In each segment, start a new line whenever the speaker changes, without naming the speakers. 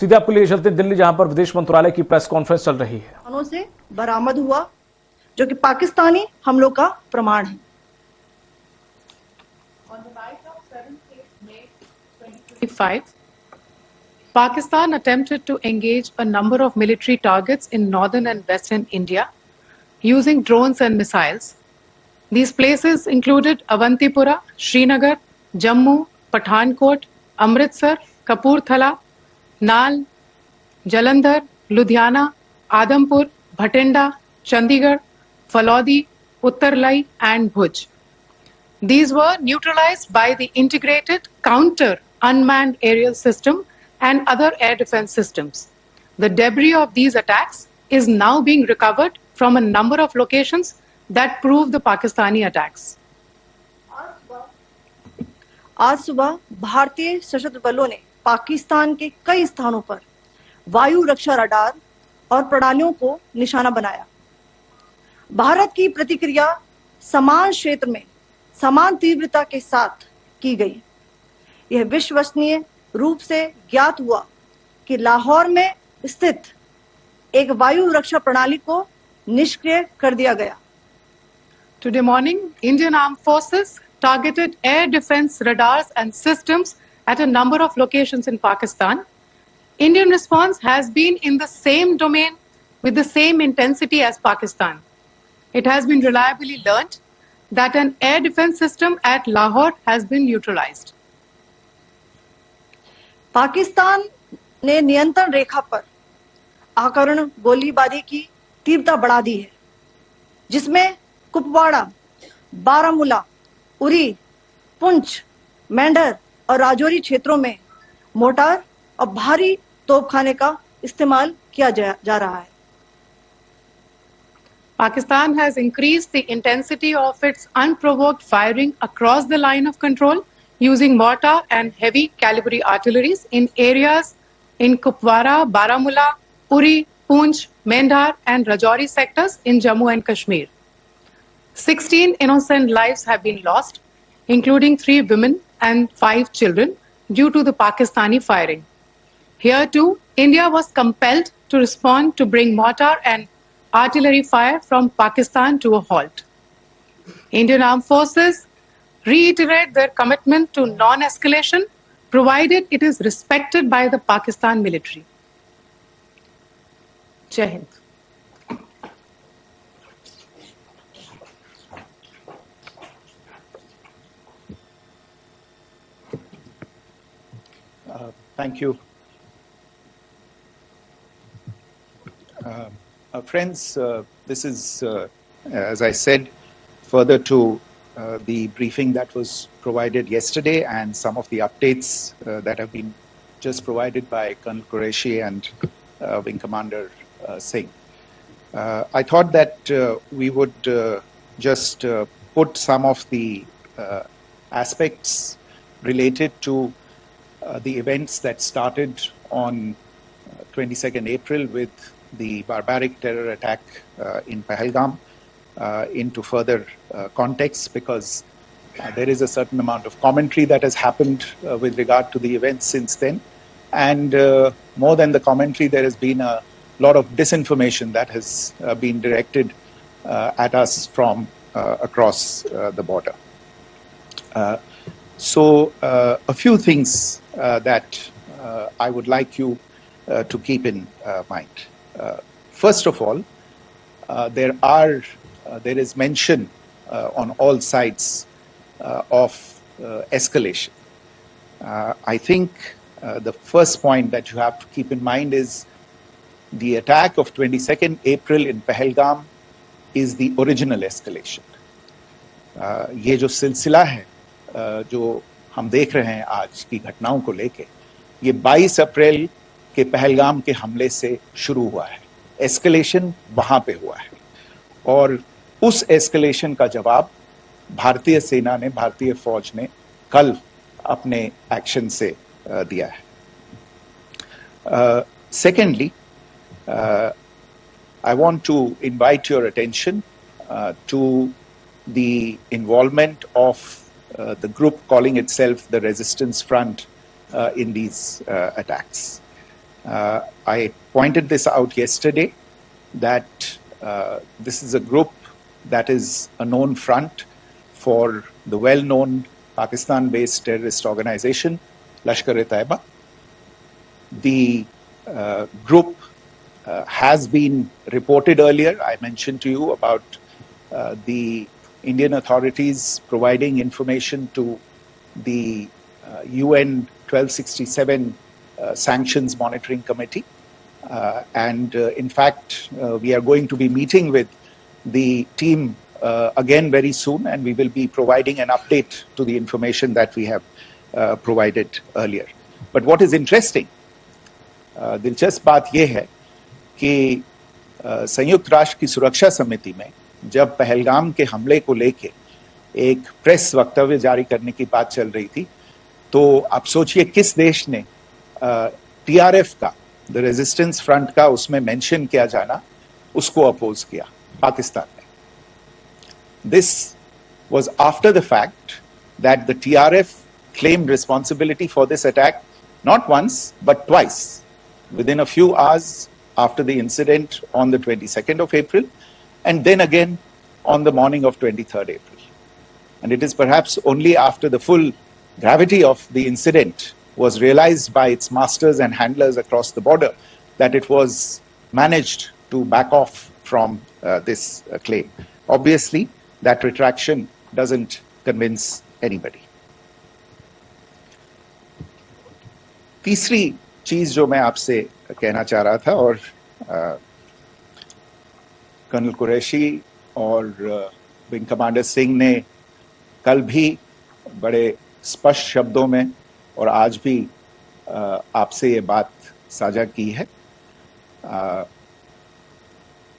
सीधे आपको लिए चलते हैं दिल्ली, जहां पर विदेश मंत्रालय की प्रेस कॉन्फ्रेंस चल रही है।
खानों से बरामद हुआ जो कि पाकिस्तानी हमलों का प्रमाण है।
On the night of 7th May 2025, Pakistan attempted to engage a number of military targets in northern and western India using drones and missiles. These places included Avantipura, Srinagar, Jammu, Pathankot, Amritsar, Kapurthala, Nal, Jalandhar, Ludhiana, Adampur, Bhatinda, Chandigarh, Falodi, Uttarlai, and Bhuj. These were neutralized by the integrated counter unmanned aerial system and other air defense systems. The debris of these attacks is now being recovered from a number of locations that prove the Pakistani attacks.
आज सुबह भारतीय सशस्त्र बलों ने पाकिस्तान के कई स्थानों पर वायु रक्षा रडार और प्रणालियों को निशाना बनाया। भारत की प्रतिक्रिया समान क्षेत्र में समान तीव्रता के साथ की गई। यह विश्वसनीय रूप से ज्ञात हुआ कि लाहौर में स्थित एक वायु रक्षा प्रणाली को निष्क्रिय कर दिया गया।
Today morning, Indian Armed Forces targeted air defense radars and systems at a number of locations in Pakistan. Indian response has been in the same domain with the same intensity as Pakistan. It has been reliably learnt that an air defense system at Lahore has been neutralized.
Pakistan ने नियंत्रण रेखा पर आकरण गोलीबारी की तीव्रता बढ़ा दी है, जिसमें कुपवाड़ा, बारामूला, उरी, पुंछ, मेंढर और राजौरी क्षेत्रों में मोर्टार और भारी तोपखाने का इस्तेमाल किया जा रहा है।
Pakistan has increased the intensity of its unprovoked firing across the line of control using mortar and heavy calibre artilleries in areas in Kupwara, Baramulla, Uri, Poonch, Mendhar and Rajouri sectors in Jammu and Kashmir. 16 innocent lives have been lost, including 3 women and 5 children, due to the Pakistani firing. Here too, India was compelled to respond to bring mortar and artillery fire from Pakistan to a halt. Indian Armed Forces reiterate their commitment to non-escalation, provided it is respected by the Pakistan military. Jai Hind.
Thank you. Friends, this is, as I said, further to the briefing that was provided yesterday and some of the updates that have been just provided by Colonel Qureshi and Wing Commander Singh. I thought that we would just put some of the aspects related to the events that started on 22nd April with the barbaric terror attack in Pahalgam into further context, because there is a certain amount of commentary that has happened with regard to the events since then. And more than the commentary, there has been a lot of disinformation that has been directed at us from across the border. So a few things that I would like you to keep in mind. First of all, there is mention on all sides of escalation. I think the first point that you have to keep in mind is the attack of 22nd April in Pahalgam is the original escalation. ये जो सिलसिला है जो हम देख रहे हैं आज की घटनाओं को लेके, ये 22 अप्रैल के पहलगाम के हमले से शुरू हुआ है। एस्केलेशन वहां पे हुआ है और उस एस्केलेशन का जवाब भारतीय सेना ने, भारतीय फौज ने कल अपने एक्शन से दिया है। Secondly, I want to invite your attention to the involvement of the group calling itself the Resistance Front in these attacks. I pointed this out yesterday that this is a group that is a known front for the well-known Pakistan-based terrorist organization, Lashkar-e-Taiba. The group has been reported earlier. I mentioned to you about the Indian authorities providing information to the UN 1267 Sanctions Monitoring Committee. In fact, we are going to be meeting with the team again very soon, and we will be providing an update to the information that we have provided earlier. But what is interesting, दिलचस्प बात यह है कि संयुक्त राष्ट्र की सुरक्षा समिति में जब पहलगाम के हमले को लेके एक प्रेस वक्तव्य जारी करने की बात चल रही थी, तो आप सोचिए किस देश ने टीआरएफ का, द रेजिस्टेंस फ्रंट का उसमें मेंशन किया जाना, उसको अपोज किया, पाकिस्तान ने. This was after the fact that the TRF claimed responsibility for this attack not once but twice within a few hours after the incident on the 22nd of April, and then again on the morning of 23rd April. And it is perhaps only after the full gravity of the incident was realized by its masters and handlers across the border that it was managed to back off from this claim. Obviously, that retraction doesn't convince anybody. तीसरी चीज जो मैं आपसे कहना चाह रहा था, और कर्नल कुरैशी और विंग कमांडर सिंह ने कल भी बड़े स्पष्ट शब्दों में और आज भी आपसे ये बात साझा की है.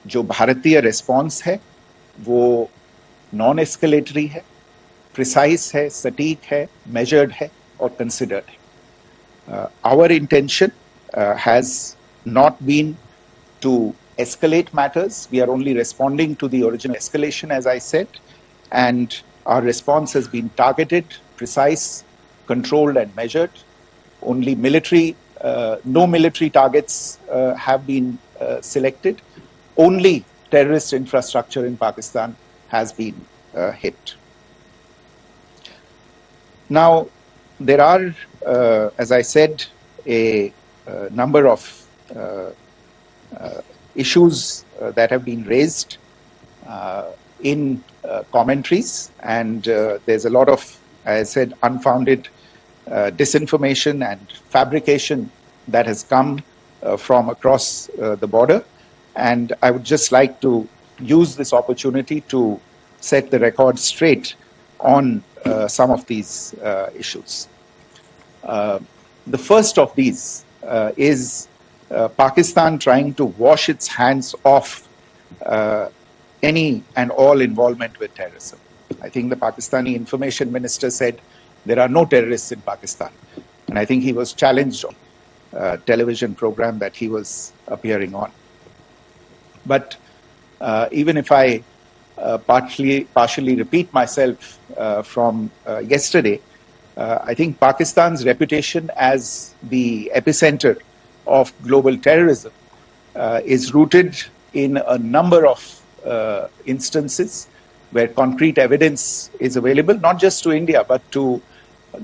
जो भारतीय रिस्पॉन्स है वो नॉन एस्केलेटरी है, प्रिसाइज है, सटीक है, मेजर्ड है और कंसिडर्ड है. Our intention has not been to escalate matters. We are only responding to the original escalation, as I said, and our response has been targeted, precise, controlled and measured. Only no military targets have been selected. Only terrorist infrastructure in Pakistan has been hit. Now, there are, as I said, a number of issues that have been raised in commentaries, and there's a lot of, as I said, unfounded disinformation and fabrication that has come from across the border. And I would just like to use this opportunity to set the record straight on some of these issues. The first of these is Pakistan trying to wash its hands off any and all involvement with terrorism. I think the Pakistani information minister said there are no terrorists in Pakistan. And I think he was challenged on a television program that he was appearing on. But even if I partially repeat myself from yesterday, I think Pakistan's reputation as the epicenter of global terrorism is rooted in a number of instances where concrete evidence is available, not just to India, but to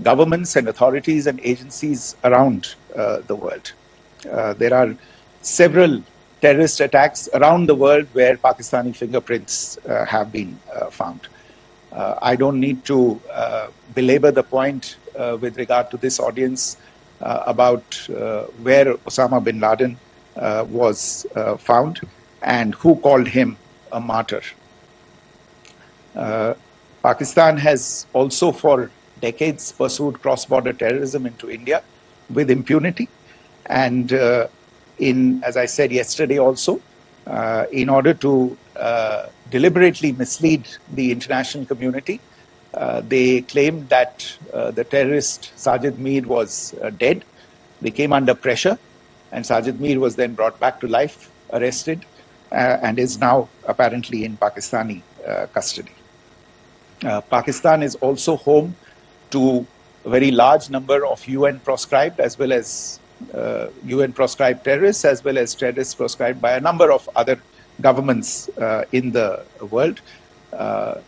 governments and authorities and agencies around the world. There are several terrorist attacks around the world where Pakistani fingerprints have been found. I don't need to belabor the point with regard to this audience about where Osama bin Laden was found and who called him a martyr. Pakistan has also for decades pursued cross-border terrorism into India with impunity, and as I said yesterday also, in order to deliberately mislead the international community, they claimed that the terrorist Sajid Mir was dead. They came under pressure, and Sajid Mir was then brought back to life, arrested, and is now apparently in Pakistani custody. Pakistan is also home to a very large number of UN proscribed as well as UN proscribed terrorists as well as terrorists proscribed by a number of other governments in the world,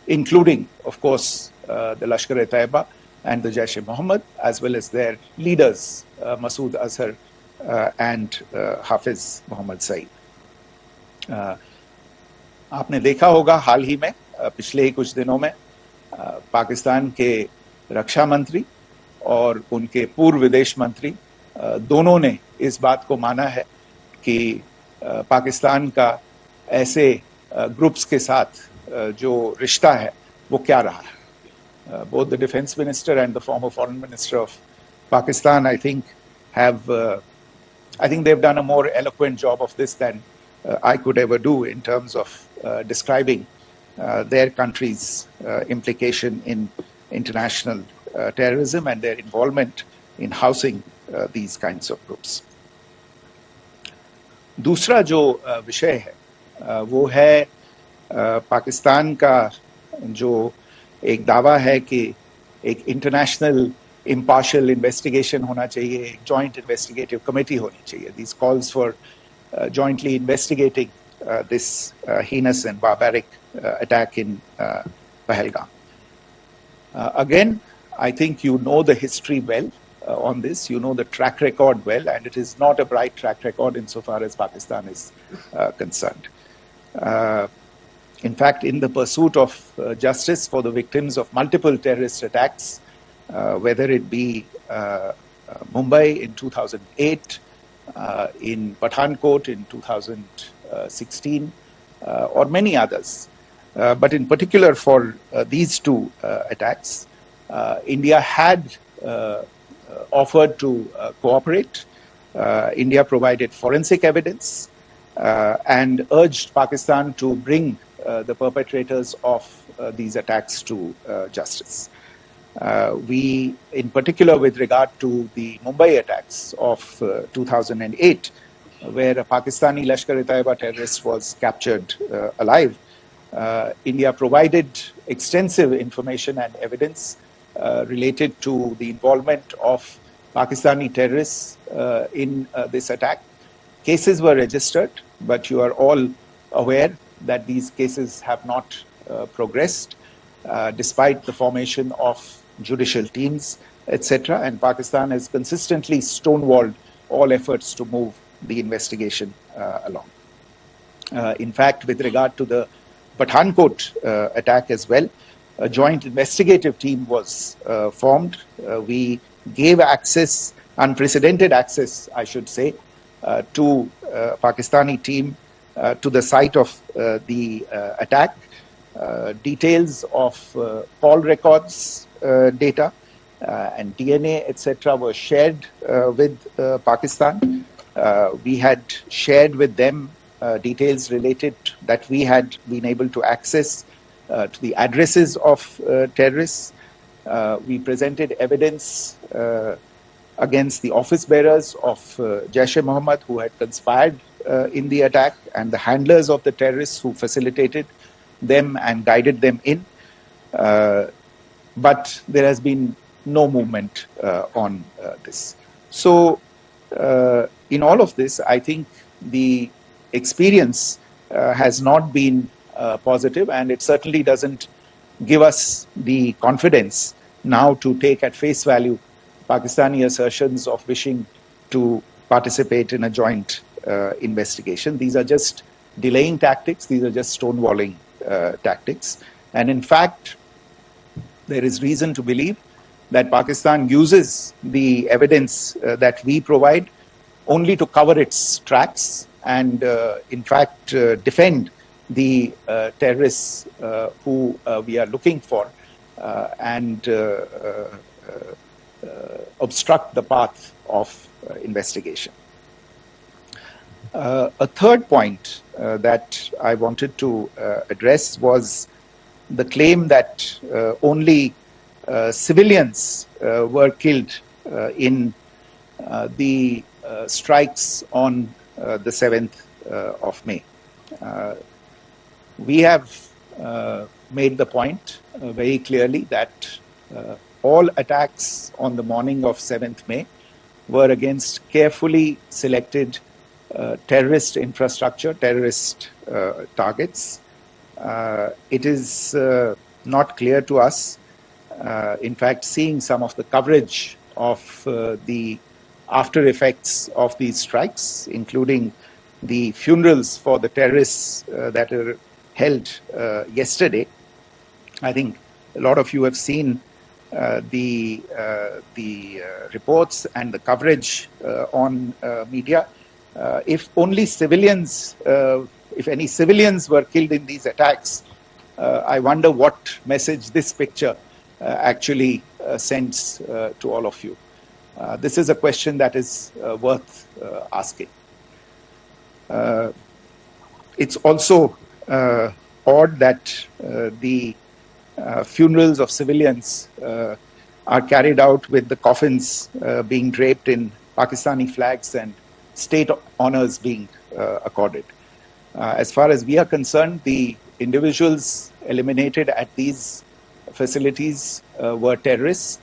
including, of course, the Lashkar-e-Taiba and the Jaish-e-Mohammed, as well as their leaders, Masood Azhar and Hafiz Mohammed Saeed. आपने देखा होगा हाल ही में पिछले ही कुछ दिनों में पाकिस्तान के रक्षा मंत्री और उनके पूर्व विदेश मंत्री दोनों ने इस बात को माना है कि पाकिस्तान का ऐसे ग्रुप्स के साथ जो रिश्ता है वो क्या रहा है. Both the defense minister and the former foreign minister of Pakistan, I think they've done a more eloquent job of this than I could ever do in terms of describing their country's implication in international terrorism and their involvement in housing these kinds of groups. दूसरा जो विषय है वो है पाकिस्तान का जो एक दावा है कि एक इंटरनेशनल impartial investigation होना चाहिए, एक joint investigative committee होनी चाहिए. These calls for jointly investigating this heinous and barbaric attack in Pahalgam. Again, I think you know the history well on this. You know the track record well, and it is not a bright track record insofar as Pakistan is concerned. In fact, in the pursuit of justice for the victims of multiple terrorist attacks, whether it be Mumbai in 2008, in Pathankot in 2016, or many others, but in particular for these two attacks, India had offered to cooperate. India provided forensic evidence and urged Pakistan to bring the perpetrators of these attacks to justice. We, in particular with regard to the Mumbai attacks of 2008, where a Pakistani Lashkar-e-Taiba terrorist was captured alive, India provided extensive information and evidence related to the involvement of Pakistani terrorists in this attack. Cases were registered, but you are all aware that these cases have not progressed despite the formation of judicial teams, etc. And Pakistan has consistently stonewalled all efforts to move the investigation along. In fact, with regard to the Pathankot attack as well, a joint investigative team was formed. We gave access, unprecedented access, I should say, to Pakistani team to the site of the attack. Details of call records data and DNA, etc., were shared with Pakistan. We had shared with them details related that we had been able to access to the addresses of terrorists. We presented evidence against the office bearers of Jaish-e-Mohammed who had conspired in the attack and the handlers of the terrorists who facilitated them and guided them in. But there has been no movement on this. So in all of this, I think the experience has not been positive, and it certainly doesn't give us the confidence now to take at face value Pakistani assertions of wishing to participate in a joint investigation. These are just delaying tactics. These are just stonewalling tactics. And in fact, there is reason to believe that Pakistan uses the evidence that we provide only to cover its tracks and, in fact, defend the terrorists who we are looking for and obstruct the path of investigation. A third point that I wanted to address was the claim that only civilians were killed in the strikes on the 7th of May. We have made the point very clearly that all attacks on the morning of 7th May were against carefully selected terrorist infrastructure, terrorist targets. It is not clear to us. In fact, seeing some of the coverage of the after effects of these strikes, including the funerals for the terrorists that were held yesterday, I think a lot of you have seen the reports and the coverage on media. If only civilians, if any civilians were killed in these attacks, I wonder what message this picture actually sends to all of you. This is a question that is worth asking. It's also odd that the funerals of civilians are carried out with the coffins being draped in Pakistani flags and state honors being accorded. As far as we are concerned, the individuals eliminated at these facilities were terrorists.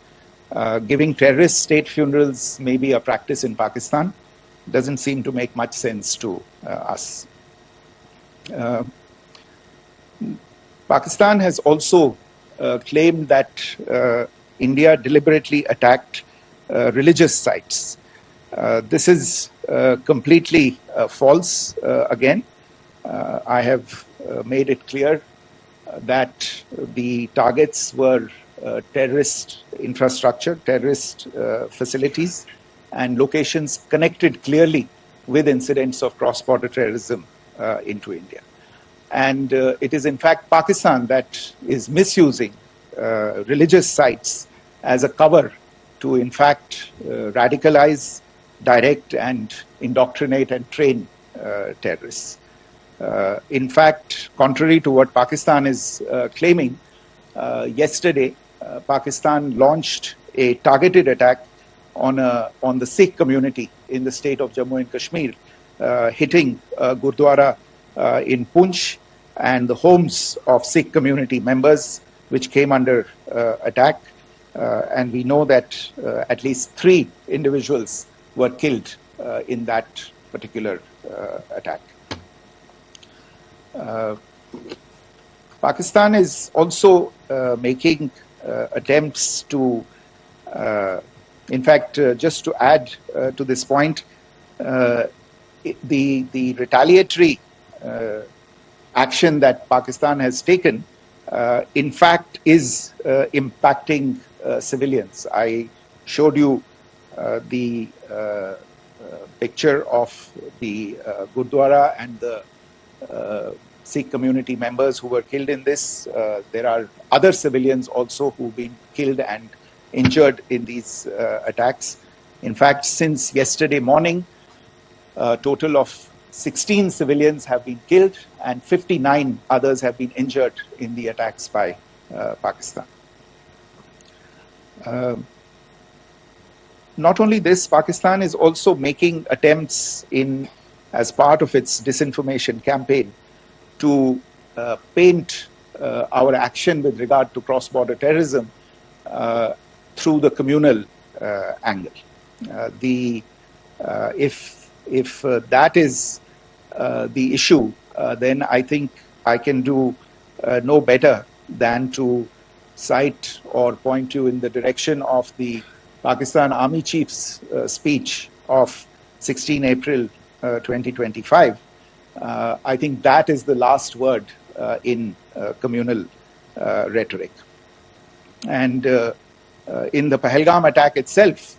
Giving terrorist state funerals may be a practice in Pakistan. Doesn't seem to make much sense to us. Pakistan has also claimed that India deliberately attacked religious sites. This is completely false again. I have made it clear that the targets were terrorist infrastructure, terrorist facilities, and locations connected clearly with incidents of cross-border terrorism into India. And it is in fact Pakistan that is misusing religious sites as a cover to in fact radicalize, direct and indoctrinate and train terrorists. In fact, contrary to what Pakistan is claiming, yesterday Pakistan launched a targeted attack on the Sikh community in the state of Jammu and Kashmir, hitting Gurdwara in Poonch and the homes of Sikh community members, which came under attack. And we know that at least 3 individuals were killed in that particular attack. Pakistan is also making attempts to, in fact, just to add to this point, the retaliatory action that Pakistan has taken, in fact, is impacting civilians. I showed you the picture of the Gurdwara and the Sikh community members who were killed in this. There are other civilians also who've been killed and injured in these attacks. In fact, since yesterday morning, a total of 16 civilians have been killed and 59 others have been injured in the attacks by Pakistan. Not only this, Pakistan is also making attempts as part of its disinformation campaign to paint our action with regard to cross-border terrorism through the communal angle. If that is the issue, then I think I can do no better than to cite or point you in the direction of the Pakistan Army Chief's speech of 16 April 2025. I think that is the last word in communal rhetoric. And in the Pahalgam attack itself,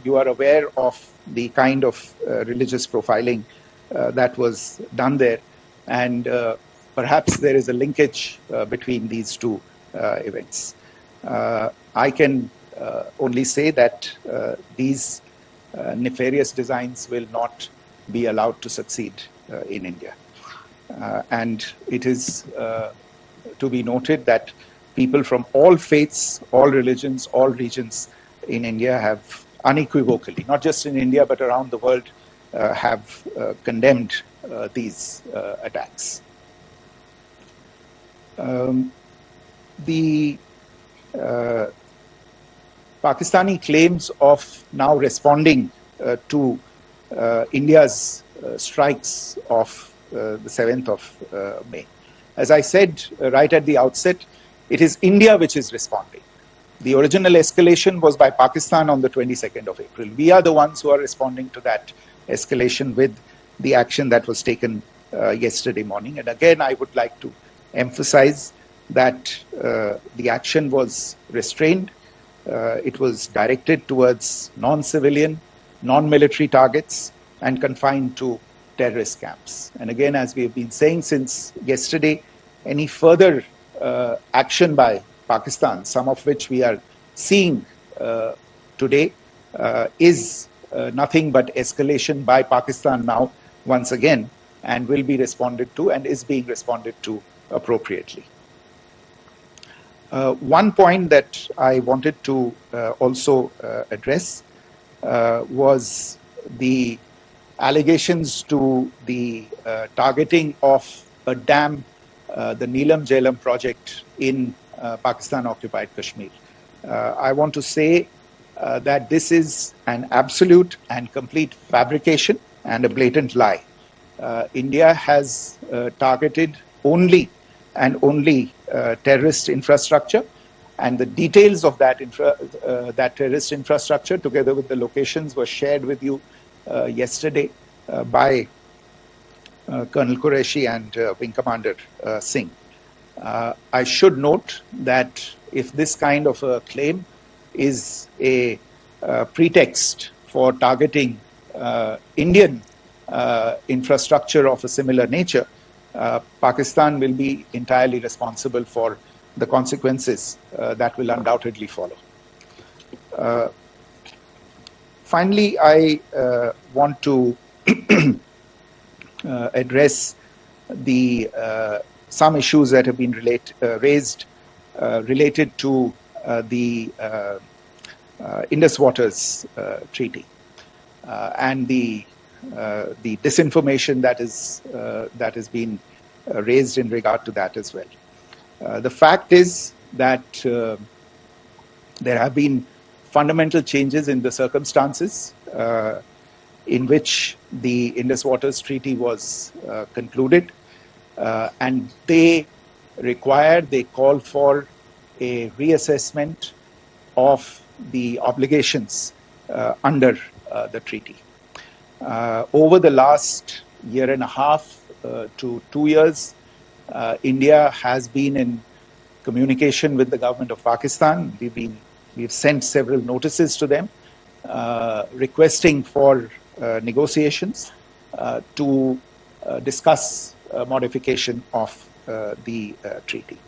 you are aware of the kind of religious profiling that was done there. And perhaps there is a linkage between these two events. I can only say that these nefarious designs will not be allowed to succeed in India. And it is to be noted that people from all faiths, all religions, all regions in India have unequivocally, not just in India but around the world, have condemned these attacks. Pakistani claims of now responding to India's strikes of the 7th of May. As I said right at the outset, it is India which is responding. The original escalation was by Pakistan on the 22nd of April. We are the ones who are responding to that escalation with the action that was taken yesterday morning. And again, I would like to emphasize that the action was restrained. It was directed towards non-civilian, non-military targets and confined to terrorist camps. And again, as we have been saying since yesterday, any further action by Pakistan, some of which we are seeing today, is nothing but escalation by Pakistan now, once again, and will be responded to and is being responded to appropriately. One point that I wanted to also address was the allegations to the targeting of a dam, the Neelam Jhelum project in Pakistan-occupied Kashmir. I want to say that this is an absolute and complete fabrication and a blatant lie. India has targeted only and only terrorist infrastructure, and the details of that terrorist infrastructure, together with the locations, were shared with you yesterday by Colonel Qureshi and Wing Commander Singh. I should note that if this kind of a claim is a pretext for targeting Indian infrastructure of a similar nature, Pakistan will be entirely responsible for the consequences that will undoubtedly follow. Finally, I want to address some issues that have been raised related to the Indus Waters Treaty and the disinformation that has been raised in regard to that as well. The fact is that there have been fundamental changes in the circumstances in which the Indus Waters Treaty was concluded, and they call for a reassessment of the obligations under the treaty. Over the last year and a half to 2 years, India has been in communication with the government of Pakistan. We've sent several notices to them requesting for negotiations to discuss modification of the treaty.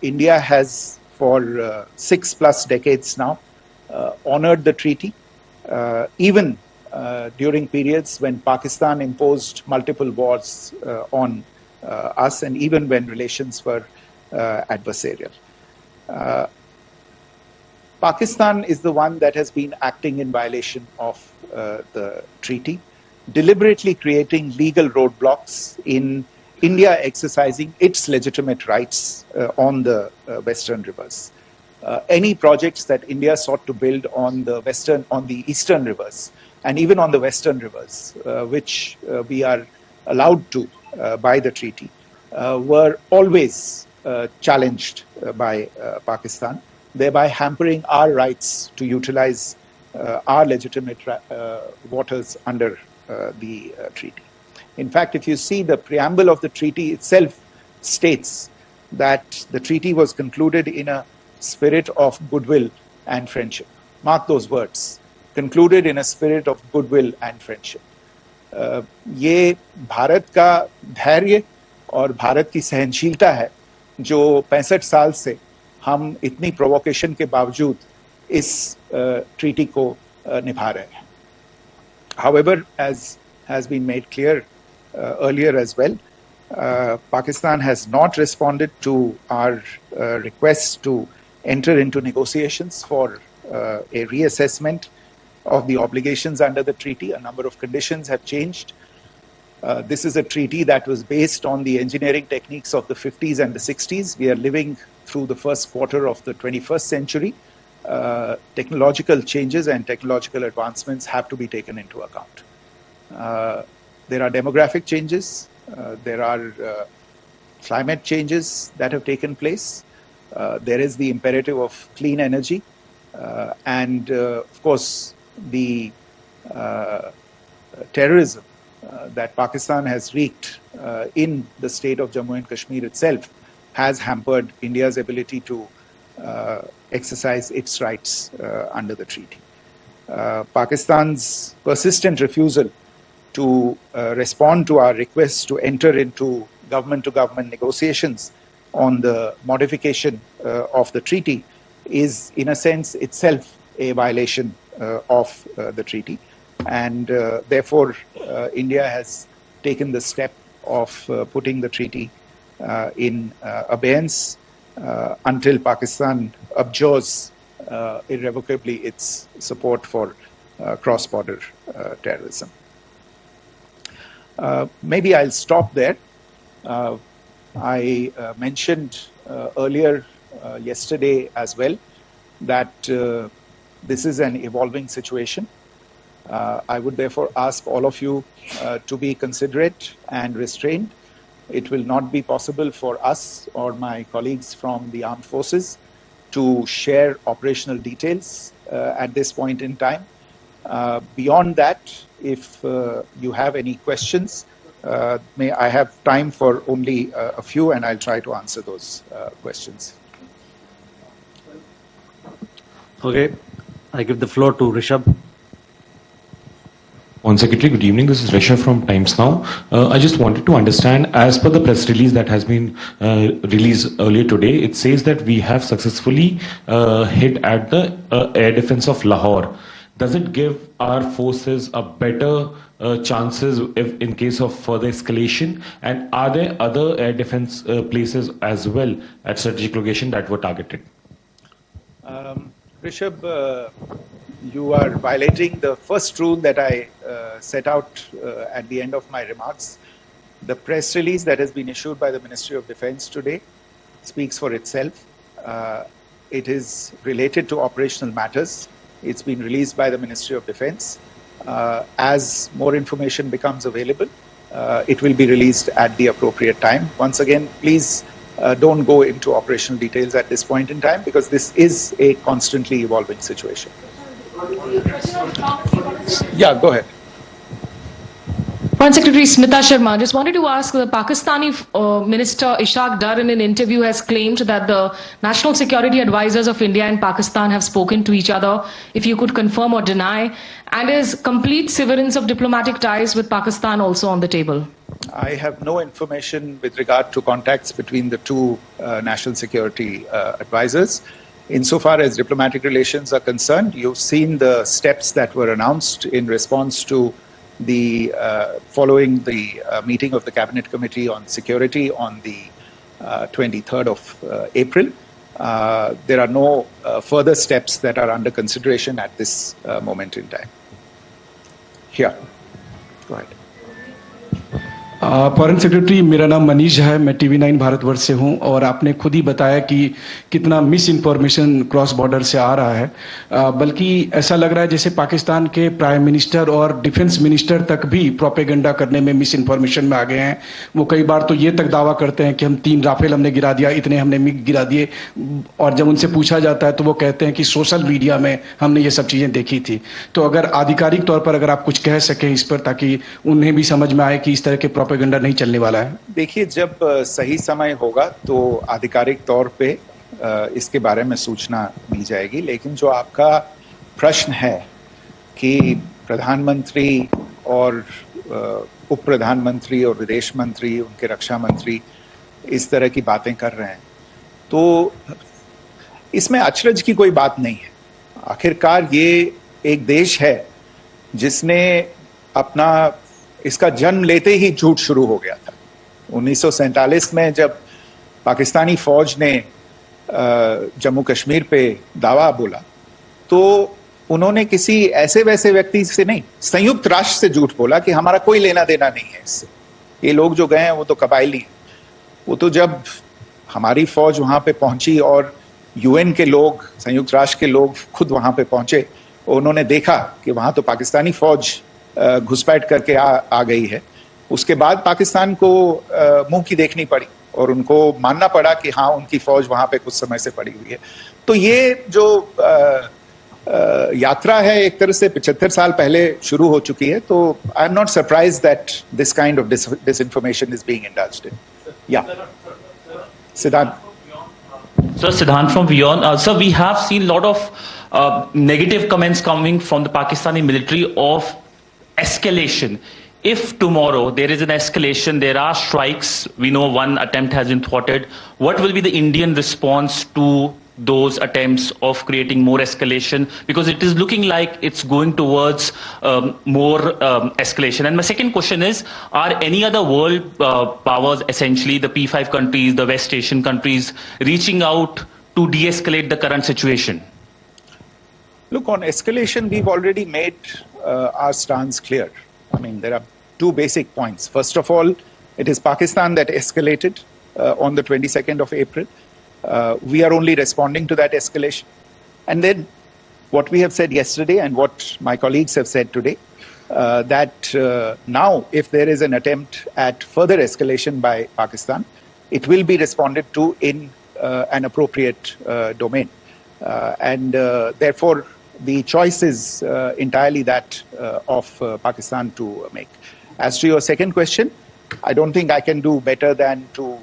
India has for 6+ decades now honored the treaty, even during periods when Pakistan imposed multiple wars on us, and even when relations were adversarial. Pakistan is the one that has been acting in violation of the treaty, deliberately creating legal roadblocks in India exercising its legitimate rights on the Western rivers. Any projects that India sought to build on the Eastern rivers, and even on the Western rivers, which we are allowed to by the treaty, were always challenged by Pakistan, thereby hampering our rights to utilize our legitimate waters under the treaty. In fact, if you see, the preamble of the treaty itself states that the treaty was concluded in a spirit of goodwill and friendship. Mark those words, concluded in a spirit of goodwill and friendship. ये भारत का धैर्य और भारत की सहनशीलता है जो 65 साल से हम इतनी प्रोवोकेशन के बावजूद इस ट्रीटी को निभा रहे हैं. However, as has been made clear earlier as well, Pakistan has not responded to our request to enter into negotiations for a reassessment of the obligations under the treaty. A number of conditions have changed. This is a treaty that was based on the engineering techniques of the 50s and the 60s. We are living through the first quarter of the 21st century. technological changes and technological advancements have to be taken into account. There are demographic changes, there are climate changes that have taken place. There is the imperative of clean energy, and of course, the terrorism that Pakistan has wreaked in the state of Jammu and Kashmir itself has hampered India's ability to exercise its rights under the treaty. Pakistan's persistent refusal to respond to our requests to enter into government-to-government negotiations on the modification of the treaty is, in a sense, itself a violation of the treaty. And therefore, India has taken the step of putting the treaty in abeyance until Pakistan abjures irrevocably its support for cross-border terrorism. Maybe I'll stop there. I mentioned earlier yesterday as well that this is an evolving situation. I would therefore ask all of you to be considerate and restrained. It will not be possible for us or my colleagues from the armed forces to share operational details at this point in time. Beyond that, if you have any questions, may I have time for only a few, and I'll try to answer those questions.
Okay, I give the floor to Rishabh.
On Secretary, good evening. This is Rishabh from Times Now. I just wanted to understand, as per the press release that has been released earlier today, it says that we have successfully hit at the air defense of Lahore. Does it give our forces a better chances if in case of further escalation? And are there other air defense places as well at strategic location that were targeted?
Rishabh, you are violating the first rule that I set out at the end of my remarks. The press release that has been issued by the Ministry of Defense today speaks for itself. It is related to operational matters. It's been released by the Ministry of Defense. As more information becomes available, it will be released at the appropriate time. Once again, please don't go into operational details at this point in time, because this is a constantly evolving situation. Yeah, go ahead.
Foreign Secretary Smita Sharma, just wanted to ask, the Pakistani Minister Ishaq Dar in an interview has claimed that the national security advisors of India and Pakistan have spoken to each other, if you could confirm or deny, and is complete severance of diplomatic ties with Pakistan also on the table?
I have no information with regard to contacts between the two national security advisors. Insofar as diplomatic relations are concerned, you've seen the steps that were announced in response to the following the meeting of the Cabinet Committee on Security on the 23rd of April. There are no further steps that are under consideration at this moment in time. Here, go ahead.
Foreign secretary, मेरा नाम मनीष है, मैं TV9 Bharatvarsh से हूं, और आपने खुद ही बताया कि कितना मिस इन्फॉर्मेशन क्रॉस बॉर्डर से आ रहा है, बल्कि ऐसा लग रहा है जैसे पाकिस्तान के प्राइम मिनिस्टर और डिफेंस मिनिस्टर तक भी प्रोपेगेंडा करने में मिस इन्फॉर्मेशन में आ गए हैं। वो कई बार तो ये तक दावा करते हैं कि हम 3 राफेल हमने गिरा दिया, इतने हमने मिग गिरा दिए, और जब उनसे पूछा जाता है तो वो कहते हैं कि सोशल मीडिया में हमने ये सब चीज़ें देखी थी। तो अगर आधिकारिक तौर पर अगर आप कुछ कह सकें इस पर, ताकि उन्हें भी समझ में आए कि इस तरह के प्रोपेगेंडा नहीं चलने वाला है।
देखिए, जब सही समय होगा तो आधिकारिक तौर पे इसके बारे में सूचना दी जाएगी, लेकिन जो आपका प्रश्न है कि प्रधानमंत्री और उप प्रधानमंत्री और विदेश मंत्री, उनके रक्षा मंत्री इस तरह की बातें कर रहे हैं, तो इसमें अचरज की कोई बात नहीं है। आखिरकार ये एक देश है जिसने अपना इसका जन्म लेते ही झूठ शुरू हो गया था। 1947 में जब पाकिस्तानी फौज ने जम्मू कश्मीर पे दावा बोला, तो उन्होंने किसी ऐसे वैसे व्यक्ति से नहीं, संयुक्त राष्ट्र से झूठ बोला कि हमारा कोई लेना देना नहीं है इससे, ये लोग जो गए हैं वो तो कबायली हैं। वो तो जब हमारी फौज वहां पे पहुंची और यूएन के लोग, संयुक्त राष्ट्र के लोग खुद वहां पे पहुंचे, उन्होंने देखा कि वहां तो पाकिस्तानी फौज घुसपैठ करके आ गई है। उसके बाद पाकिस्तान को मुंह की देखनी पड़ी और उनको मानना पड़ा कि हाँ, उनकी फौज वहां पे कुछ समय से पड़ी हुई है। तो ये जो यात्रा है एक तरह से 75 साल पहले शुरू हो चुकी है, तो I am not surprised that this kind of disinformation is being indulged in. Yeah. Siddhant.
Sir, Siddhant from Beyond. Sir, we have seen a lot of negative comments coming from the Pakistani military of escalation. If tomorrow there is an escalation, there are strikes, we know one attempt has been thwarted, what will be the Indian response to those attempts of creating more escalation? Because it is looking like it's going towards more escalation. And my second question is, are any other world powers, essentially the P5 countries, the West Asian countries, reaching out to de-escalate the current situation?
Look, on escalation, we've already made our stance clear. I mean, there are two basic points. First of all, it is Pakistan that escalated on the 22nd of April. We are only responding to that escalation. And then what we have said yesterday and what my colleagues have said today, that now if there is an attempt at further escalation by Pakistan, it will be responded to in an appropriate domain. And therefore, the choice is entirely that of Pakistan to make. As to your second question, I don't think I can do better than to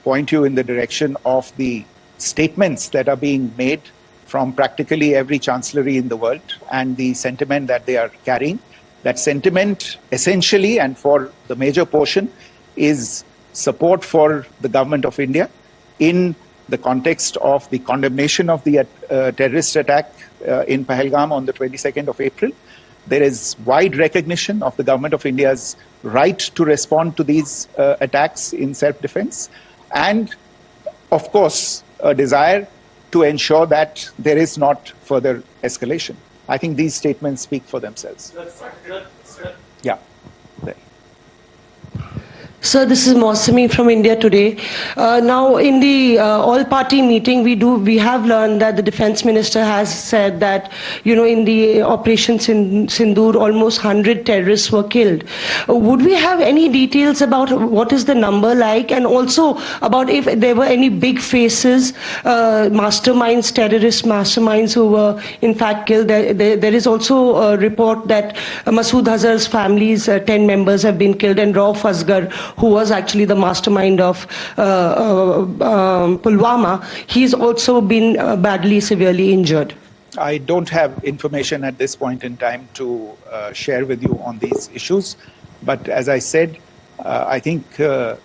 point you in the direction of the statements that are being made from practically every chancellery in the world and the sentiment that they are carrying. That sentiment essentially and for the major portion is support for the government of India in the context of the condemnation of the terrorist attack in Pahalgam on the 22nd of April. There is wide recognition of the government of India's right to respond to these attacks in self-defense, and of course a desire to ensure that there is not further escalation. I think these statements speak for themselves. Yeah. There.
Sir, this is Mausami from India Today. Now, in the all-party meeting, we have learned that the defense minister has said that, in the Operation Sindoor, almost 100 terrorists were killed. Would we have any details about what is the number like, and also about if there were any big faces, masterminds, terrorist masterminds who were in fact killed? There is also a report that Masood Azhar's family's 10 members have been killed, and Rauf Asghar, who was actually the mastermind of Pulwama, he's also been badly, severely injured.
I don't have information at this point in time to share with you on these issues. But as I said, I think, there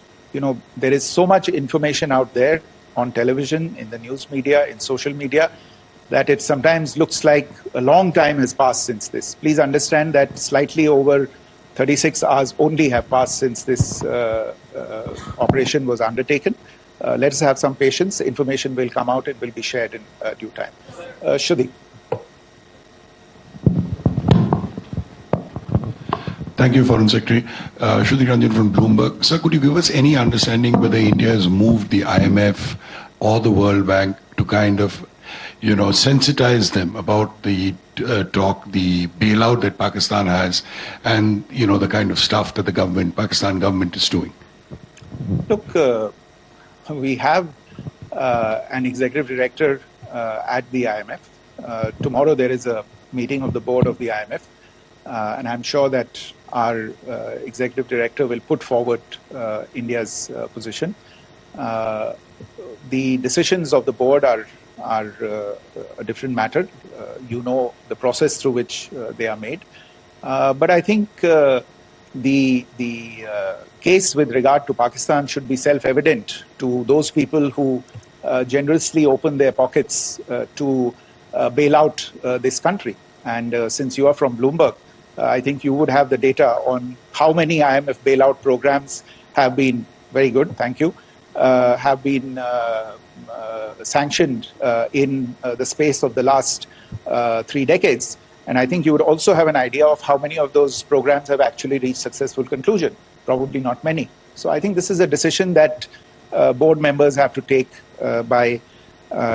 is so much information out there on television, in the news media, in social media, that it sometimes looks like a long time has passed since this. Please understand that slightly over 36 hours only have passed since this operation was undertaken. Let us have some patience. Information will come out and will be shared in due time. Shruti.
Thank you, Foreign Secretary. Shruti Ranjan from Bloomberg. Sir, could you give us any understanding whether India has moved the IMF or the World Bank to kind of, sensitize them about the the bailout that Pakistan has, and the kind of stuff that the Pakistan government is doing?
Look, we have an executive director at the IMF. Tomorrow there is a meeting of the board of the IMF, and I'm sure that our executive director will put forward India's position. The decisions of the board are a different matter. The process through which they are made. But I think the case with regard to Pakistan should be self-evident to those people who generously open their pockets to bail out this country. And since you are from Bloomberg, I think you would have the data on how many IMF bailout programs have been, very good, thank you, have been sanctioned in the space of the last 3 decades. And I think you would also have an idea of how many of those programs have actually reached successful conclusion. Probably not many. So I think this is a decision that board members have to take by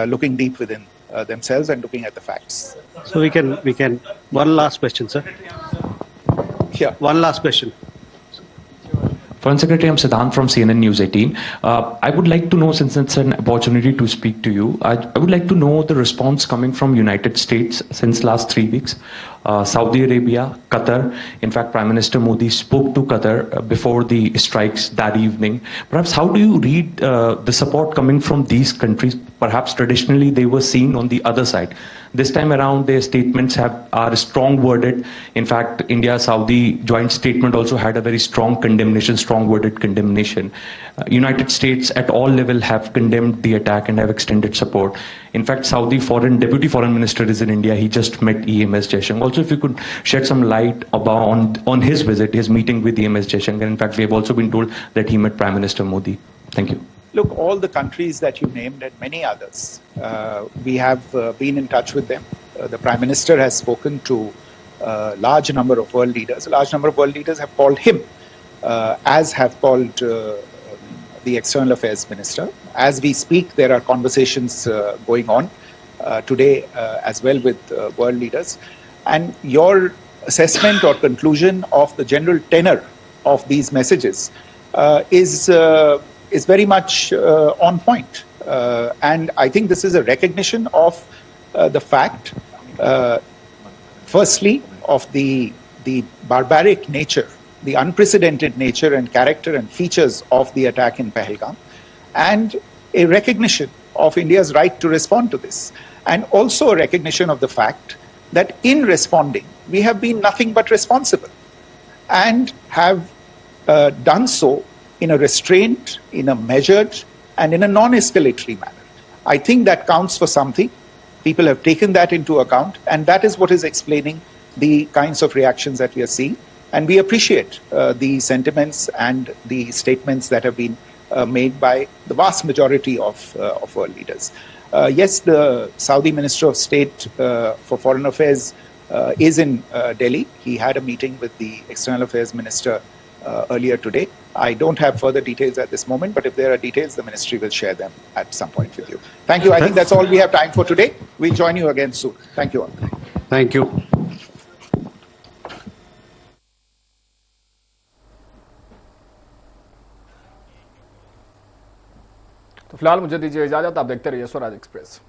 looking deep within themselves and looking at the facts.
So we can, one last question, sir.
Yeah.
One last question.
Foreign Secretary, I'm Siddhant from CNN News 18. I would like to know, since it's an opportunity to speak to you, I would like to know the response coming from United States since last 3 weeks. Saudi Arabia, Qatar. In fact, Prime Minister Modi spoke to Qatar before the strikes that evening. Perhaps how do you read the support coming from these countries? Perhaps traditionally they were seen on the other side. This time around, their statements are strong worded. In fact, India-Saudi joint statement also had a very strong condemnation, strong worded condemnation. United States at all level have condemned the attack and have extended support. In fact, Saudi Deputy Foreign Minister is in India. He just met EMS Jaishankar. Also, if you could shed some light on his visit, his meeting with EMS Jaishankar. In fact, we have also been told that he met Prime Minister Modi. Thank you.
Look, all the countries that you named and many others, we have been in touch with them. The Prime Minister has spoken to a large number of world leaders. A large number of world leaders have called him, as have called the External Affairs Minister. As we speak, there are conversations going on today as well with world leaders. And your assessment or conclusion of the general tenor of these messages is very much on point. And I think this is a recognition of the fact, firstly, of the barbaric nature, the unprecedented nature and character and features of the attack in Pahalgam, and a recognition of India's right to respond to this, and also a recognition of the fact that in responding, we have been nothing but responsible and have done so in a restrained, in a measured, and in a non-escalatory manner. I think that counts for something. People have taken that into account, and that is what is explaining the kinds of reactions that we are seeing. And we appreciate the sentiments and the statements that have been made by the vast majority of world leaders. Yes, the Saudi Minister of State for Foreign Affairs is in Delhi. He had a meeting with the External Affairs Minister earlier today. I don't have further details at this moment, but if there are details, the ministry will share them at some point with you. Thank you. I think that's all we have time for today. We'll join you again soon. Thank you all.
Thank you.
तो फिलहाल मुझे दीजिए इजाजत। आप देखते रहिए Swaraj express.